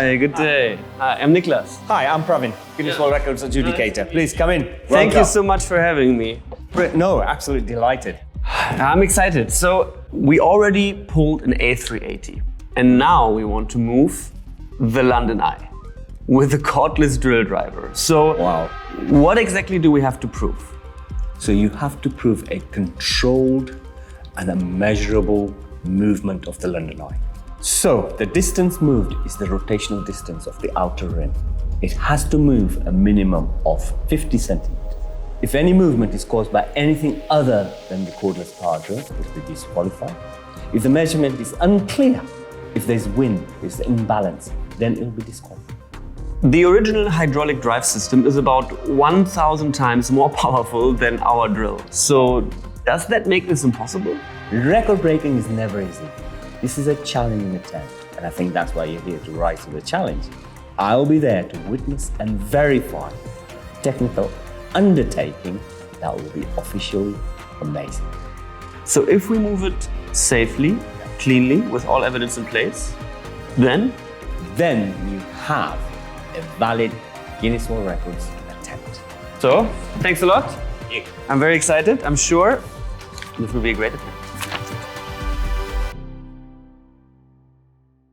Hi, good day. Hi, I'm Niklas. Hi, I'm Pravin, Guinness World Records adjudicator. Please come in. Thank you so much for having me. No, absolutely delighted. I'm excited. So we already pulled an A380 and now we want to move the London Eye with a cordless drill driver. So Wow. what exactly do we have to prove? So you have to prove a controlled and a measurable movement of the London Eye. So the distance moved is the rotational distance of the outer rim. It has to move a minimum of 50 centimeters. If any movement is caused by anything other than the cordless power drill, it will be disqualified. If the measurement is unclear, if there's wind, there's imbalance, then it will be disqualified. The original hydraulic drive system is about 1,000 times more powerful than our drill. So does that make this impossible? Record breaking is never easy. This is a challenging attempt, and I think that's why you're here to rise to the challenge. I'll be there to witness and verify technical undertaking that will be officially amazing. So if we move it safely, cleanly, with all evidence in place, then you have a valid Guinness World Records attempt. So, thanks a lot. I'm very excited. I'm sure this will be a great attempt.